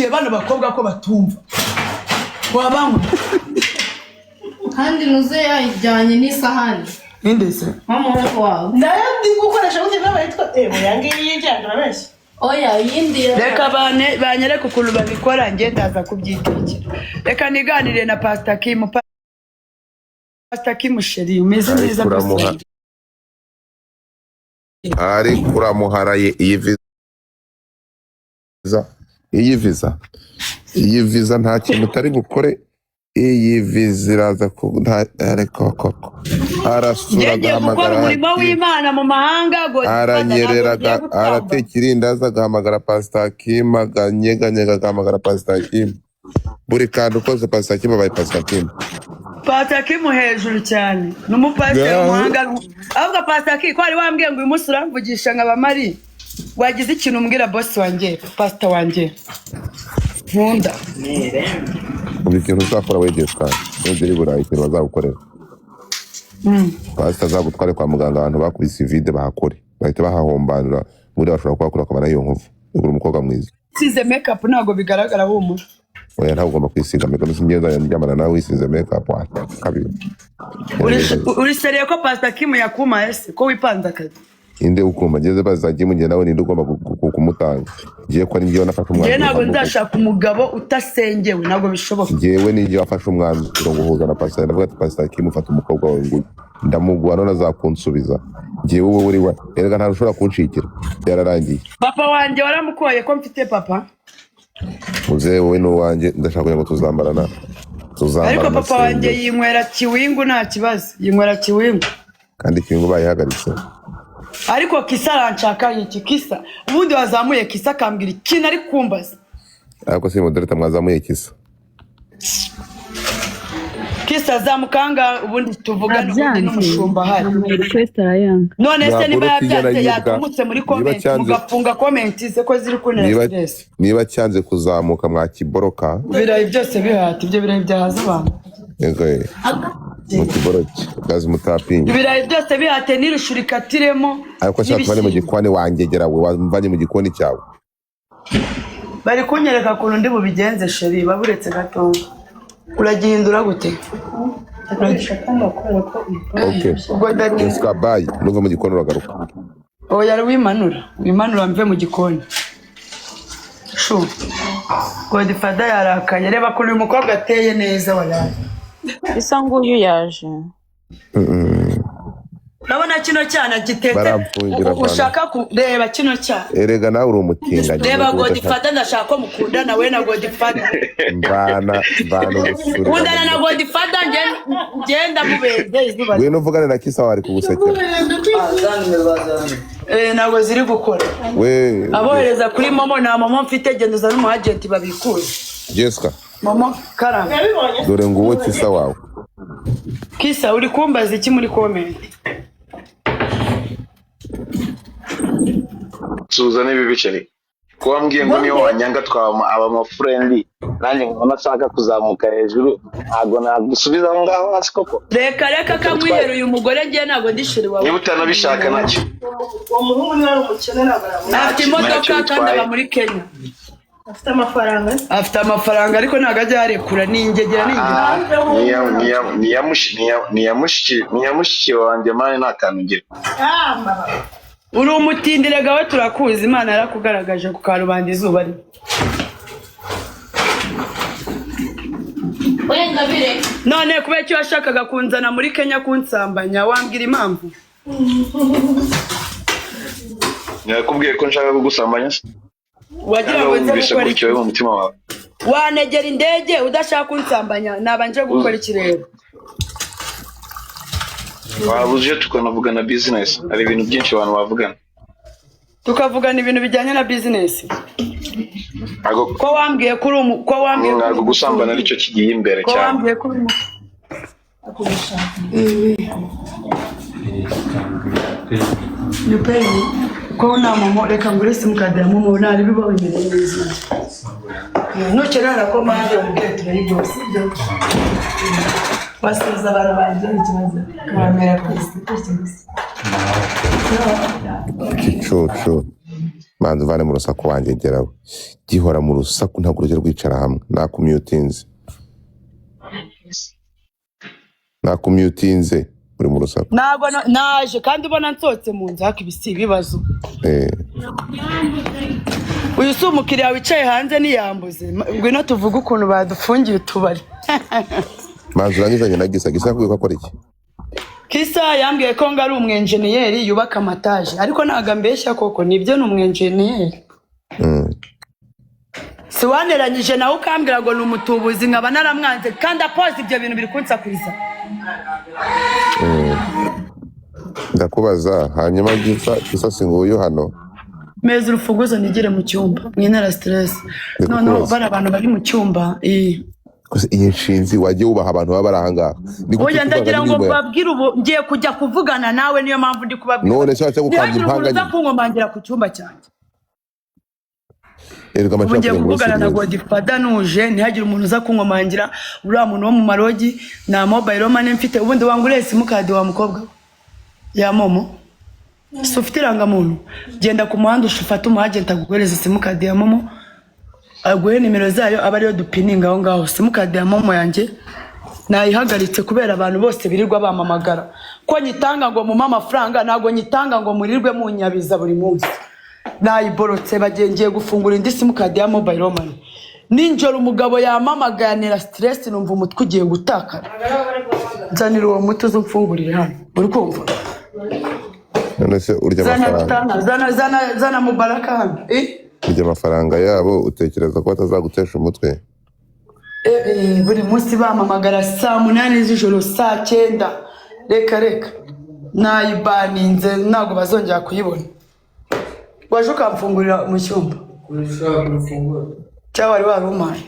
ubwiye bano bakobwa ko batumva wabanywa kandi nuze yajyanye n'isahani indese nk'umuhungu wawe ndayandi gukoresha gute n'abayitwa yangiye yijyana benshi oya yindi reka banyereka ukuntu babikora nge ndaza kubyitekera reka niganire na Pastor Kim sheri umeze neza gusa ari kuramuharaye iyi visa nta kintu utari bukore iyi visa iraza ku ariko koko arasura agahamagara umurimo w'Imana mu mahanga aranyereraga aratekera indaza agahamagara Pastor Kim aganyeganyega agahamagara Pastor Kim buri kantu ukoze Pastor Kim abaye Pastor Kim hejuru cyane n'umupasiteri w'umuhanga ahubwo Pastor Kim ko ari wambwiye ngo uyu munsi uramvugisha nk'abamari wagize ikintu umbwira boss wanjye pastor wanjye nkunda ikintu uzakora wegeshwa n'ugiri burayi ikintu bazagukorera pastor azagutware kwa muganga abantu bakubise vide bahakore bahita bahahombanira muri bashobora kubakora akabana iyo nkovu ugura umukobwa mwiza size makeup ntago bigaragara humura oya ntabwo ugomba kwisiga makeup singenza yandyamana nawe wisize makeup kabiri uri seriye ko Pastor Kim yakuma ese ko wipanze akazi inde ukuma ngeze bazagiye mu gihe nawe ninde ugomba kumutanga ngiye ko ari ngiye nafashe umwanzuro ntabwo ndashaka umugabo utasengewe ntabwo bishoboka ngewe ninjye wafashe umwanzuro ngo huza na Pastor ndavuga ati Pastor Kim ufata umukobwa wawe ngo ndamugwa none azakunsubiza ngewe wowe uri we erega nta rushobora kunshikira yararangiye papa wanjye waramukoye ko mfite papa muze wowe n'uwanjye ndashaka ngo tuzambarana ariko papa wanjye yinywera kiwingu nta kibazo yinywera kiwingu kandi kiwingu bayihagaritse ariko Kisa aranshaka iki Kisa ubundi wazamuye Kisa akambwira ikintu ari kumbaza ariko si modereta mwazamuye Kisa zamukanga ubundi tuvugana ubundi n'umushumba hari none se niba yabyatse yatumutse muri comment mugafunga comment ze ko ziri kunera stress niba cyanze kuzamuka mwakiboroka birayi byose bihati ibyo birayi byahaza abantu yego mutiboroki gazi mutapinga ibirayi byose bihate nirushurikatiremo ariko cyane bari mu gikoni wangegera we wamvanye mu gikoni cyawe bari kunyereka kuntu ndi bubigenze sheri baburetse gatonga uragihindura gute okay uska bye nuva mu gikoni uragaruka oya wimanura mve mu gikoni shu Godfather yarakaye reba kuntu uyu mukobwa ateye neza wallahi isa nguyu yaje urabona kino cyana gitete ushaka kureba kino cyana erega nawe uri umutinga reba Godfather ndashaka ko mukundana we na Godfather mbana gusura kundana na Godfather ngenda mubeze izuba we nuvugane na Kisa wari kugusekera ntabwo ziri gukora we abohereza kuri momo na momo mfite genduza n'umu agent babikuye Jessica momo karanga dore nguwo Kisa wawe Kisa uri kumbaza iki muri comment suzane bibiceri kuba mbwiye ngo niyo wanyanga twaba aba friendly nanjye mbona nashaka kuzamuka hejuru ntago nagusubiza aho ngaho hasi koko reka kamwihera uyu mugore ngiye ntago ndishiri wawe niba utanabishaka nacyo umuhungu ni umukene afite imodoka kandi aba muri Kenya afite amafaranga ariko ntago ajya yarekura n'ingegera niyamushiki wanjye mani nta kantu ngira uri umutindire gawe turakuzi Imana yarakugaragaje ku karubanda izuba ari none kubera icyo washakaga kunzana muri Kenya kunsambanya wambwira impamvu nakubwiye ko nshaka kugusambanya wagira ngo nze gukora iki mu mutima wawe wanegera indege udashaka kunsambanya nabanje gukora iki rero wabuje tukanavugana business ari ibintu byinshi abantu bavugana tukavugana ibintu bijyanye na business ko wambwiye kuri ko wambwiye ntabwo gusambana aricyo kigiye imbere cyane ko wambwiye kuri yupeyi ko nta momo reka ngure simukadi ya momo nari bibaho imbere neza nukenera ko manje umubyeyi turayigose ibyo basiza abantu bagiye ikibazo kamera kwisi kicucu manzi uvane mu rusaku wanjye gerawe gihora mu rusaku ntabwo urujya rwicara hamwe nakumyutinze uri mu rusaku ntabwo naje kandi ubona nsohotse mu nzu haka ibisi ibibazo uyu si umukiriya wicaye hanze niyambuze ngwino tuvuge ukuntu badufungiye utubari manzi urangizanye na Gisa yakubwiye ko akora iki Kisa yambwiye ko ngo ari umwenjeniyeri yubaka amataje ariko ntago ambeshya koko nibyo ni umwenjeniyeri si waneranyije nawe ukambwira ngo ni umutubuzi nkaba naramwanze kandi apoze ibyo bintu biri kunsakuriza ndakubaza hanyuma Gisa singuyu hano meza urufunguzo nigire mu cyumba mwinera stress no bari abantu bari mu cyumba iyi nshinzi wagiye ubaha abantu baba bari ahangaha oya ndagira ngo babwire ubu ngiye kujya kuvugana nawe niyo mpamvu ndi kubabwira none cyangwa gukanda impanga uza kunkomangira ku cyumba cyanjye erega amashaka ngiye kuvugana na Godfather nuje ntihagire umuntu uza kunkomangira uriya muntu wo mu marogi na mobile money mfite ubundi wangure simukadi wa mukobwa ya momo ufite irangamuntu genda ku muhanda ushufata umuagent agukoreza simukadi ya momo aguhe nimero zayo aba ariyo dupininga aho ngaho simukadi ya momo yanjye nayihagaritse kubera abantu bose birirwa bamamagara ko nyitanga ngo mumpa amafaranga ntago nyitanga ngo murirwe munyabiza buri munsi nayiborotse bagengiye gufungura indi simukadi ya mobile money ninjoro umugabo yamamaganira stress numva umutwe ugiye gutakara nzanira uwo muti uzumfungurire hano uri kumva none se urya amafaranga zana mubaraka hano urya amafaranga yabo utekereza ko batazagutesha umutwe buri munsi bamamagara saa 8 z'ijoro saa 9 reka nayibaninze ntabwo bazongera kuyibona waje ukamfungurira mu cyumba cyangwa wari warumaye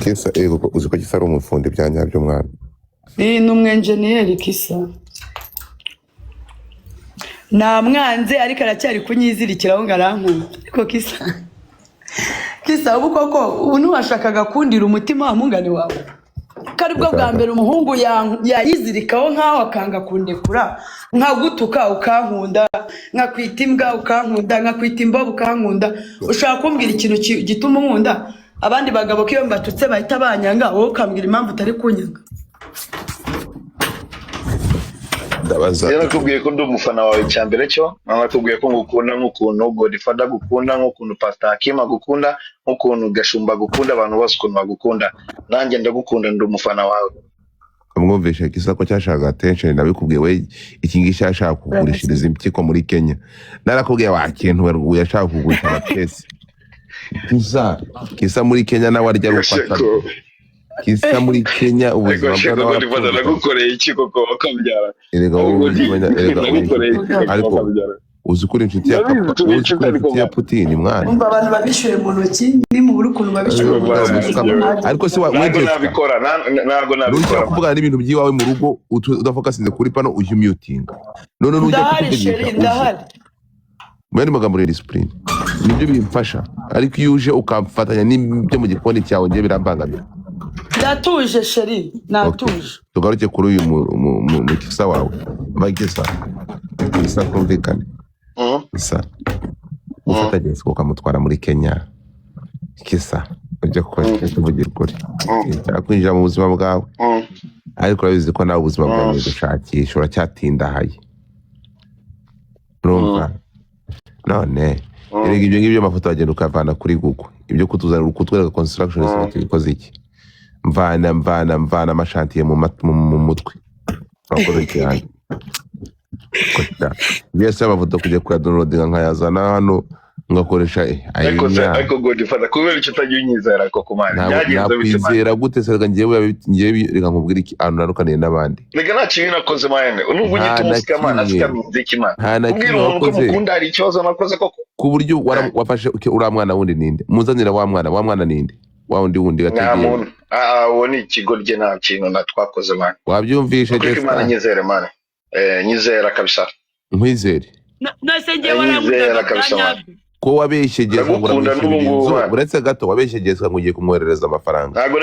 Kisa uzi ko Gisa ari umufundi byanyabyo mwana ni umwenjeniyeri Kisa namwanze ariko aracyari kunyizirikiraho ngarankunda ariko Kisa ubu koko ubu ntiwashakaga kundira umutima wa mungane wawe kari bwo bwa mbere umuhungu yayizirikaho nkaho akanga kundekura nkagutuka ukankunda nkakwita imbwa ukankunda nkakwita imbobo ukankunda ushaka kumbwira ikintu gituma unkunda abandi bagabo kiyo mbatutse bahita banyanga wowe ukambwira impamvu utari kunyanga ndabaza nakubwiye ko ndi umufana wawe cyambere cyo nakubwiye ko ngukunda nk'ukuntu Godfather gukunda nk'ukuntu Pastor Hakim agukunda nk'ukuntu Gashumba gukunda abantu bose ukuntu bagukunda nanjye ndagukunda ndi umufana wawe umwumvishe Gisa ko cyashaka attention nabikubwiye we iki ngishya ashaka kugurishiriza impyiko muri Kenya narakubwiye wakintu we yashaka kugurisha abatesi Gisa muri Kenya nawe arya rufata Gisa muri Kenya ubuzima bwa nagukoreye iki koko wakabyara ariko uzikuri inshuti ya Putin mwana umva abantu babishyuye mu ntoki ni mu buri kuntu babishyuye ariko se nabikora ntago nabikora kuvuga n'ibintu by'iwawe mu rugo udafokasinze kuri pano uhumutinga none nujya ndahari mwene magambo ya discipline nibyo bimfasha ariko iyo uje ukamfatanya n'ibyo mu gikoni cyawe ngiye birambangamira natuje sheri natuje tugaruke kuri uyu mu Kisa wawe Gisa kumvikane Gisa ufata Gisa ukamutwara muri Kenya Kisa ujya kuvugira ukuri kwinjira mu buzima bwawe ariko urabizi ko nawe ubuzima bwawe gushakisha uracyatindahaye urumva none erega ibyo ngibyo amafoto bagenda ukavana kuri Google ibyo kutuzanira ukutwereka construction site ikoze iki mvana amashantiye mu mutwe urakoze cyane byese amafoto kujya kuyadownloadinga nkayazana hano ngakoresha ariko Godfather kubera icyo utagiye unyizera ko kumana byagenze bituma gute serega ngiye reka nkubwira iki ahantu narukaniye n'abandi rega nta kintu nakoze mayene n'ubu nyitumuska mana afikaminze kimana ubwira umuntu ko mukunda hari ikibazo nakoze koko ku buryo wafashe uriya mwana wundi ninde muzanira wa mwana ninde wa wundi gategeye uwo ni ikigo rye nta kintu natwakoze mana wabyumvishe Imana nyizere mana nyizera kabisa nkwizere nasengeye waramudaga kabisa ko wabeshegeza ngo uretse gato wabeshegeza ngo ugiye kumwoherereza amafaranga ntago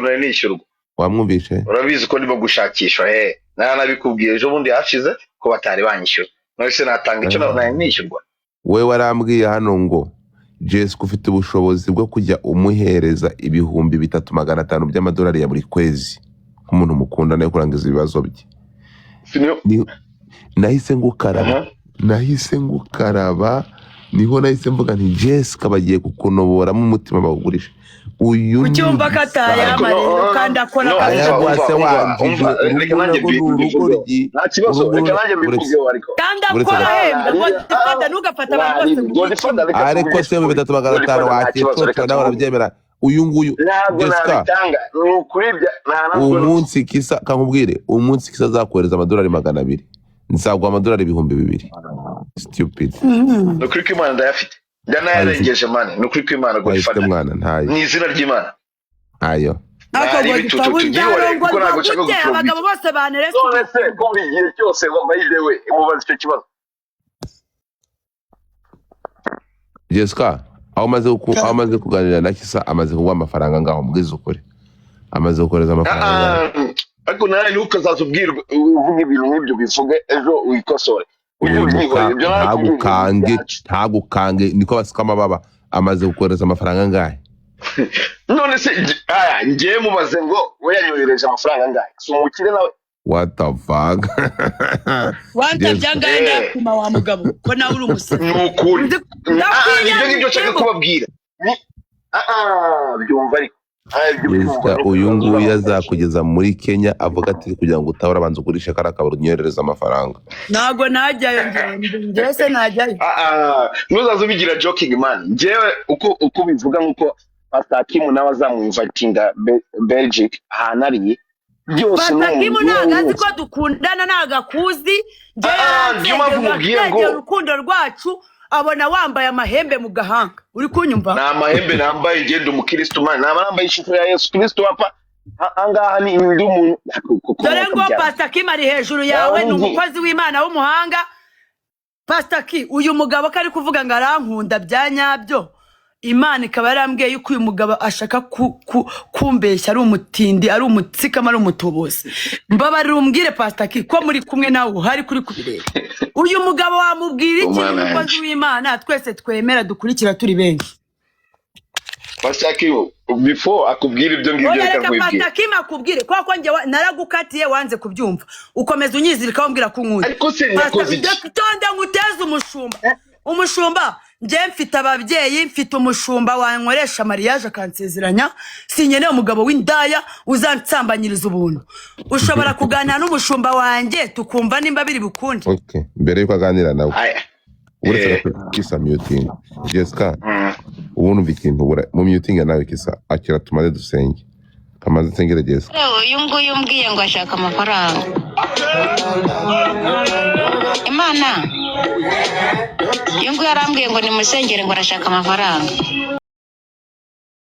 nari nishyurwa wamwumvishe urabizi ko ndimo gushakishwa nabikubwiye ejo bundi hashize ko batari banyishyura nose natanga icyo nabaye nishyurwa. We warambwiye hano ngo Jessica ufite ubushobozi bwo kujya umuhereza ibihumbi 3,500 by'amadolari ya buri kwezi nk'umuntu mukundana yo kurangiza ibibazo bye. Nahise ngukaraba niho nahise mvuga nti Jessica bagiye kukunoboramo umutima bawugurisha. Uyu ucyumva katayama rero kandi akora ayagwase wanjije reka nanjye mbivuge nta kibazo reka nanjye mbivuge ariko kandi akora hemba godifada ntugafata abantu bose ariko se 3,500 wakitotwa nawe urabyemera uyu nguyu Jessica umunsi kisa kankubwire umunsi kisa zakohereza amadolari 200 nzagwa amadolari 2,000 stupid nukuri ko Imana ndayafite Jana yarengeje mane nukuri ko Imana godifada mwana ntayo ni izina ry'Imana nako godifada kuko nago chaka gupfobya abagabo bose banerese none se ko bigiye cyose bayidewe imubaza icyo kibazo Jessica amaze kuganira na Kisa amaze kuguha amafaranga ngaho mbwiza ukuri amaze gukoreza amafaranga ariko nawe ntukazazubwirwa uvuga ibintu nk'ibyo bivuge ejo uyikosore ntagukange niko basika amababa amaze gukoreza amafaranga ngahe none se ngiye mubaze ngo we yanyohereje amafaranga ngahe si umukire nawe what the fuck wanta byangana kuma wa mugabo ko nawe uri umusore nukuri nibyo ngibyo nshaka kubabwira byumva ariko uyu nguyu azakugeza muri Kenya avuga ati kugira ngo utabara abanza ugurisha kara kabaro nyohereza amafaranga nago najyayo ngese najyayo nuzazo bigira joking man njewe uko bivuga nkuko Pastor Kim nawe azamwinvitinga Belgique ahanariye byose no Pastor Kim nagazi ko dukundana nagakuzi nje mubwiye ngo urukundo rwacu abona wambaye amahembe mu gahanga uri kunyumva na amahembe nambaye ngende umukristo man nambaye ishusho ya Yesu Kristo hapa angaha ni ndi umuntu dore ngo Pastor Kim ari hejuru yawe ni umukozi w'Imana w'umuhanga Pastor Kim uyu mugabo kari kuvuga ngo arankunda byanyabyo Imana ikaba yarambwiye yuko uyu mugabo ashaka kumbeshya ari umutindi ari umutsikama ari umutobozi mbabarira umbwire Pastor Kim ko muri kumwe nawe hari kuri kubireba uyu mugabo wamubwira iki umukozi w'Imana twese twemera dukurikira turi benshi Pastor Kim before akubwira ibyo ngibyo reka Pastor Kim akubwire kwa nge naragukatiye wanze kubyumva ukomeza unyizirika wambwira ko nkunda ariko se nakoze tonde nguteze umushumba nje mfite ababyeyi mfite umushumba wankoresha mariage akansezeranya sinyeneye umugabo w'indaya uzansambanyiriza ubuntu ushobora kuganira n'umushumba wanjye tukumva nimba biri bukundi okay mbere yuko aganira nawe uretse Kisa muting Jessica ubuntu bikintu mu muting nawe Kisa akira tumaze dusenge kamaze nsengere Jessica uyu nguyu mbwiye ngo ashaka amafaranga Imana uyu nguyu yarambwiye ngo ni musengere ngo arashaka amafaranga